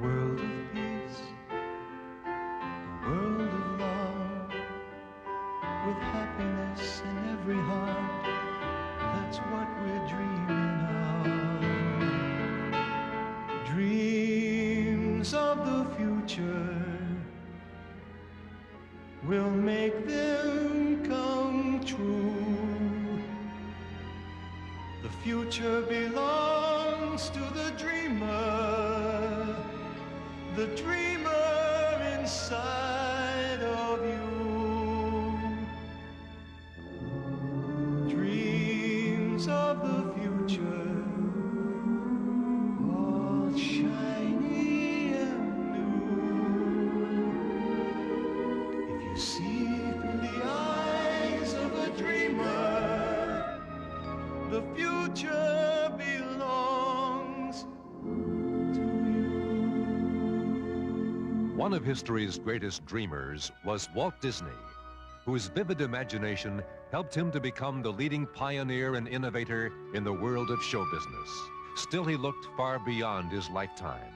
World of peace, a world of love, with happiness in every heart. That's what we're dreaming of. Dreams of the future, we'll make them come true. The future belongs to the dreamer inside of you. Dreams of the future, all shiny and new. If you see through the eyes of a dreamer, the future belongs to you. One of history's greatest dreamers was Walt Disney, whose vivid imagination helped him to become the leading pioneer and innovator in the world of show business. Still, he looked far beyond his lifetime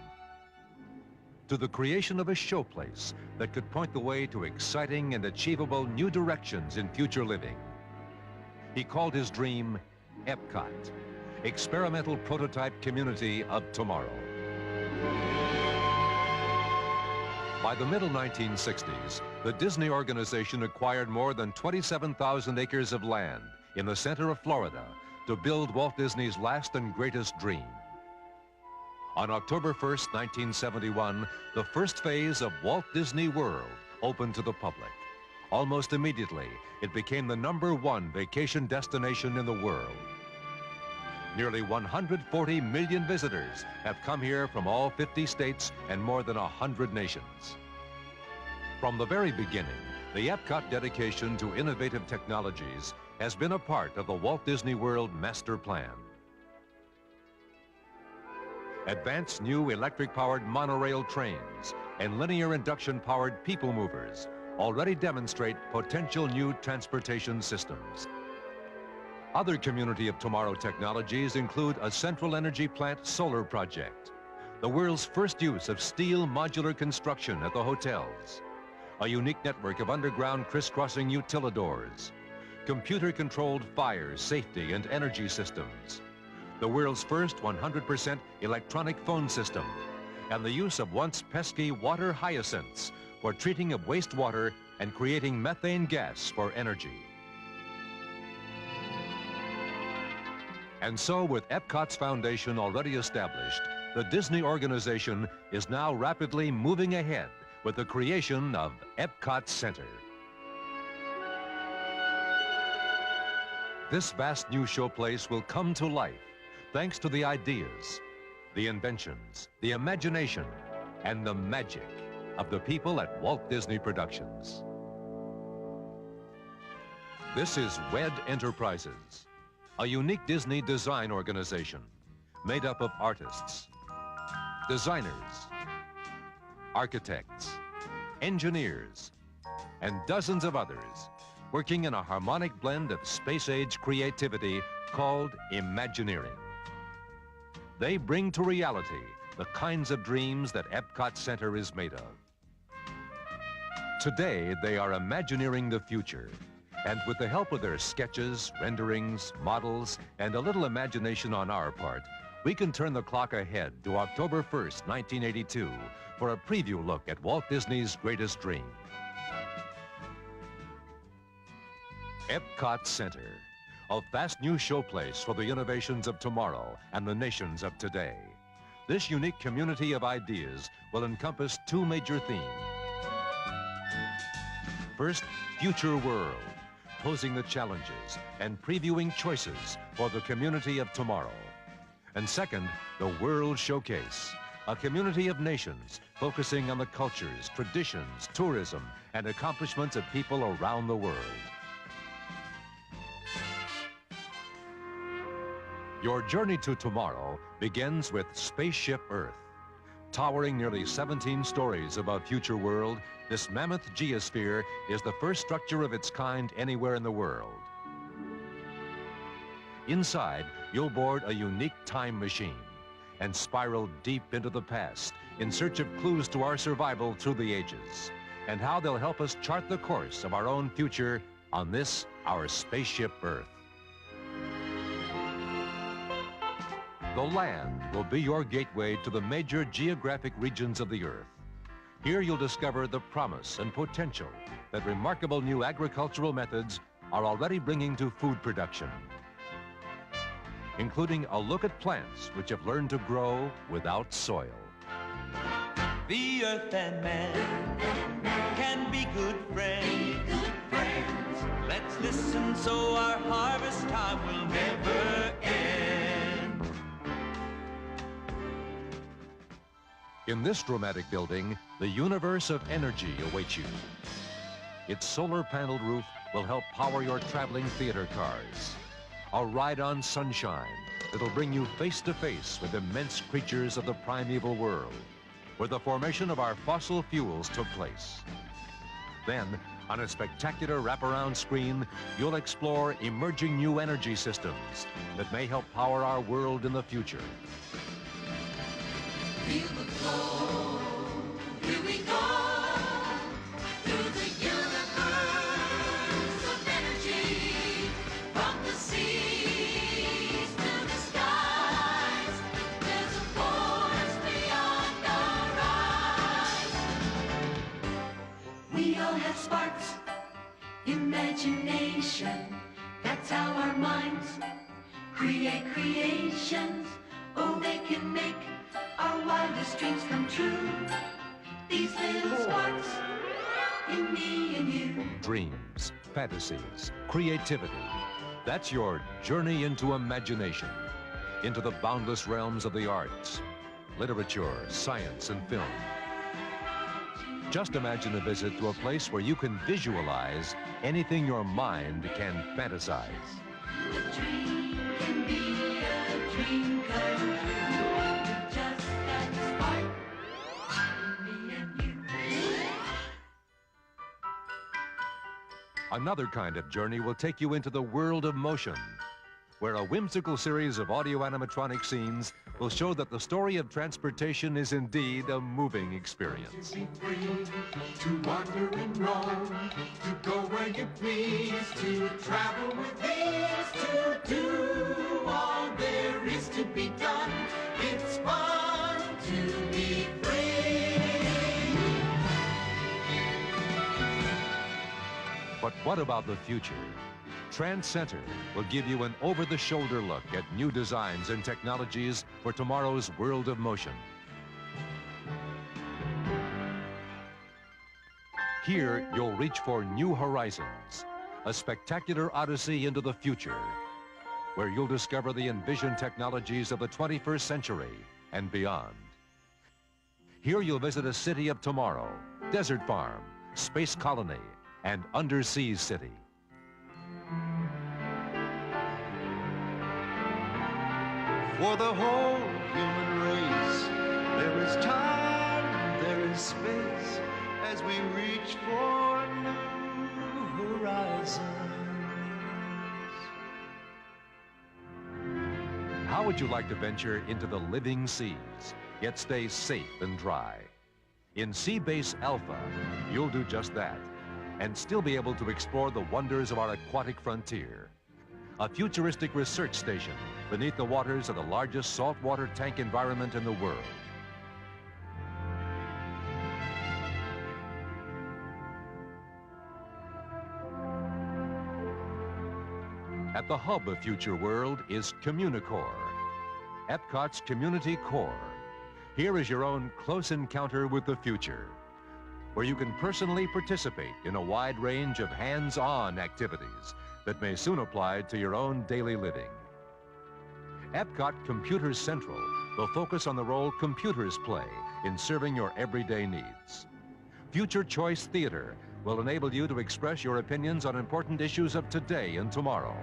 to the creation of a showplace that could point the way to exciting and achievable new directions in future living. He called his dream EPCOT, Experimental Prototype Community of Tomorrow. By the middle 1960s, the Disney organization acquired more than 27,000 acres of land in the center of Florida to build Walt Disney's last and greatest dream. On October 1st, 1971, the first phase of Walt Disney World opened to the public. Almost immediately, it became the #1 vacation destination in the world. Nearly 140 million visitors have come here from all 50 states and more than 100 nations. From the very beginning, the EPCOT dedication to innovative technologies has been a part of the Walt Disney World Master Plan. Advanced new electric-powered monorail trains and linear induction-powered people movers already demonstrate potential new transportation systems. Other Community of Tomorrow technologies include a central energy plant solar project, the world's first use of steel modular construction at the hotels, a unique network of underground crisscrossing utilidors, computer-controlled fire, safety, and energy systems, the world's first 100% electronic phone system, and the use of once pesky water hyacinths for treating of wastewater and creating methane gas for energy. And so, with EPCOT's foundation already established, the Disney organization is now rapidly moving ahead with the creation of EPCOT Center. This vast new showplace will come to life thanks to the ideas, the inventions, the imagination, and the magic of the people at Walt Disney Productions. This is WED Enterprises, a unique Disney design organization made up of artists, designers, architects, engineers, and dozens of others working in a harmonic blend of space-age creativity called Imagineering. They bring to reality the kinds of dreams that EPCOT Center is made of. Today, they are imagineering the future, and with the help of their sketches, renderings, models, and a little imagination on our part, we can turn the clock ahead to October 1st, 1982, for a preview look at Walt Disney's greatest dream. EPCOT Center, a vast new showplace for the innovations of tomorrow and the nations of today. This unique community of ideas will encompass two major themes. First, Future World, posing the challenges and previewing choices for the community of tomorrow. And second, the World Showcase, a community of nations focusing on the cultures, traditions, tourism, and accomplishments of people around the world. Your journey to tomorrow begins with Spaceship Earth. Towering nearly 17 stories above Future World, this mammoth geosphere is the first structure of its kind anywhere in the world. Inside, you'll board a unique time machine and spiral deep into the past in search of clues to our survival through the ages, and how they'll help us chart the course of our own future on this, our spaceship Earth. The land will be your gateway to the major geographic regions of the Earth. Here you'll discover the promise and potential that remarkable new agricultural methods are already bringing to food production, including a look at plants which have learned to grow without soil. The earth and man can be good friends. Let's listen so our harvest time will never end. In this dramatic building, the universe of energy awaits you. Its solar-paneled roof will help power your traveling theater cars. A ride on sunshine that'll bring you face to face with immense creatures of the primeval world, where the formation of our fossil fuels took place. Then, on a spectacular wraparound screen, you'll explore emerging new energy systems that may help power our world in the future. Feel the flow, here we go, through the universe of energy, from the seas to the skies, there's a force beyond our eyes. We all have sparks, imagination, that's how our minds create creations. Oh, they can make our wildest dreams come true. These little sparks in me and you. Dreams, fantasies, creativity. That's your journey into imagination, into the boundless realms of the arts, literature, science, and film. Just imagine a visit to a place where you can visualize anything your mind can fantasize. A dream can be a dream come true. Just that spark in me and you. Another kind of journey will take you into the world of motion, where a whimsical series of audio animatronic scenes will show that the story of transportation is indeed a moving experience. To be free, to wander and roam, to go where you please, to travel with ease, to do all there is to be done. It's fun to be free. But what about the future? Trans Center will give you an over-the-shoulder look at new designs and technologies for tomorrow's world of motion. Here, you'll reach for new horizons, a spectacular odyssey into the future, where you'll discover the envisioned technologies of the 21st century and beyond. Here, you'll visit a city of tomorrow, desert farm, space colony, and undersea city. For the whole human race, there is time, there is space, as we reach for new horizons. How would you like to venture into the living seas, yet stay safe and dry? In Seabase Alpha, you'll do just that, and still be able to explore the wonders of our aquatic frontier. A futuristic research station beneath the waters of the largest saltwater tank environment in the world. At the hub of Future World is Communicore, EPCOT's community core. Here is your own close encounter with the future, where you can personally participate in a wide range of hands-on activities that may soon apply to your own daily living. EPCOT Computers Central will focus on the role computers play in serving your everyday needs. Future Choice Theater will enable you to express your opinions on important issues of today and tomorrow.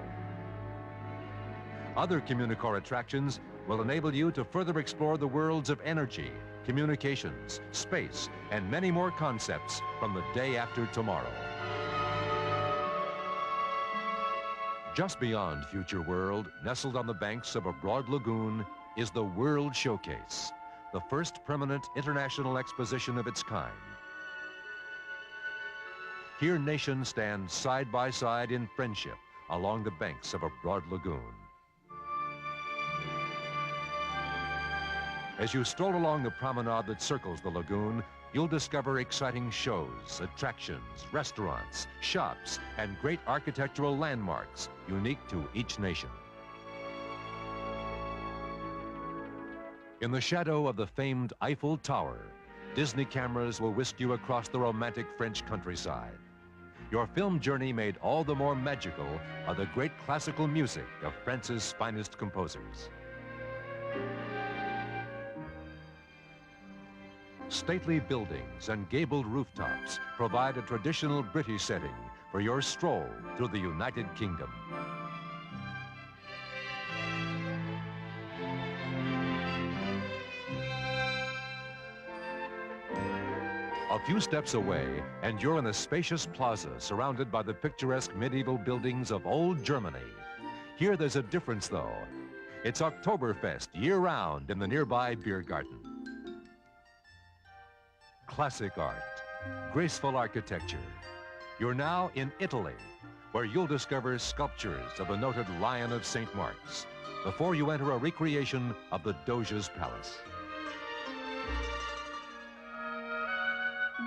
Other Communicore attractions will enable you to further explore the worlds of energy, communications, space, and many more concepts from the day after tomorrow. Just beyond Future World, nestled on the banks of a broad lagoon, is the World Showcase, the first permanent international exposition of its kind. Here nations stand side by side in friendship along the banks of a broad lagoon. As you stroll along the promenade that circles the lagoon, you'll discover exciting shows, attractions, restaurants, shops, and great architectural landmarks unique to each nation. In the shadow of the famed Eiffel Tower, Disney cameras will whisk you across the romantic French countryside. Your film journey made all the more magical by the great classical music of France's finest composers. Stately buildings and gabled rooftops provide a traditional British setting for your stroll through the United Kingdom. A few steps away, and you're in a spacious plaza surrounded by the picturesque medieval buildings of old Germany. Here there's a difference, though. It's Oktoberfest year-round in the nearby beer garden. Classic art, graceful architecture. You're now in Italy, where you'll discover sculptures of the noted Lion of St. Mark's before you enter a recreation of the Doge's Palace.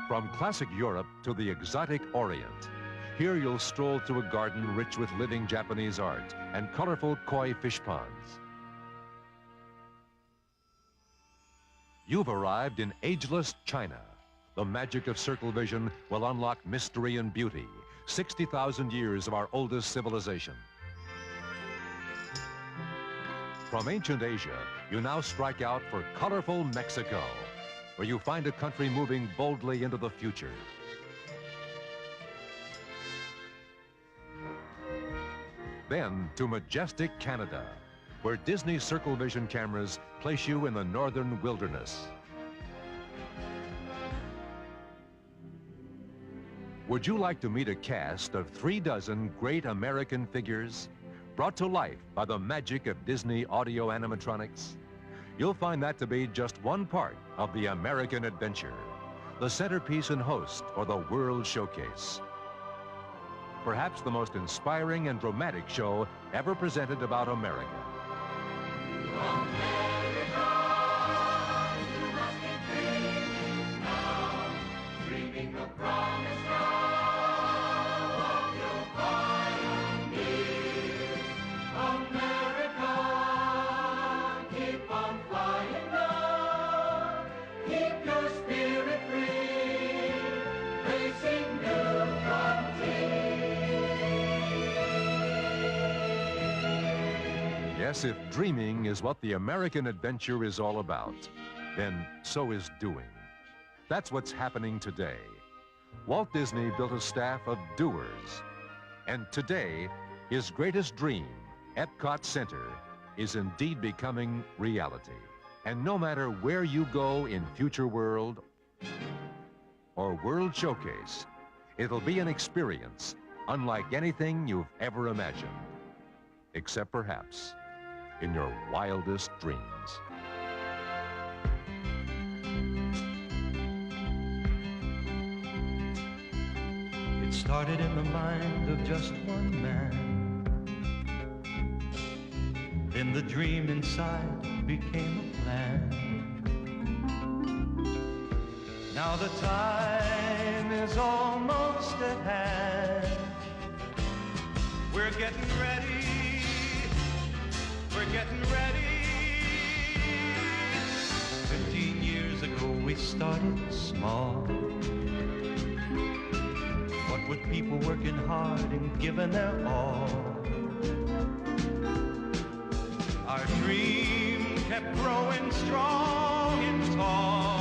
From classic Europe to the exotic Orient, here you'll stroll through a garden rich with living Japanese art and colorful koi fish ponds. You've arrived in ageless China. The magic of circle vision will unlock mystery and beauty, 60,000 years of our oldest civilization. From ancient Asia, you now strike out for colorful Mexico, where you find a country moving boldly into the future. Then to majestic Canada, where Disney Circle Vision cameras place you in the northern wilderness. Would you like to meet a cast of 36 great American figures brought to life by the magic of Disney audio animatronics? You'll find that to be just one part of the American adventure, the centerpiece and host for the World Showcase. Perhaps the most inspiring and dramatic show ever presented about America. Yes, if dreaming is what the American adventure is all about, then so is doing. That's what's happening today. Walt Disney built a staff of doers. And today, his greatest dream, Epcot Center, is indeed becoming reality. And no matter where you go in Future World or World Showcase, it'll be an experience unlike anything you've ever imagined, except perhaps in your wildest dreams. It started in the mind of just one man. Then the dream inside became a plan. Now the time is almost at hand. We're getting ready. We're getting ready. 15 years ago we started small. What with people working hard and giving their all. Our dream kept growing strong and tall.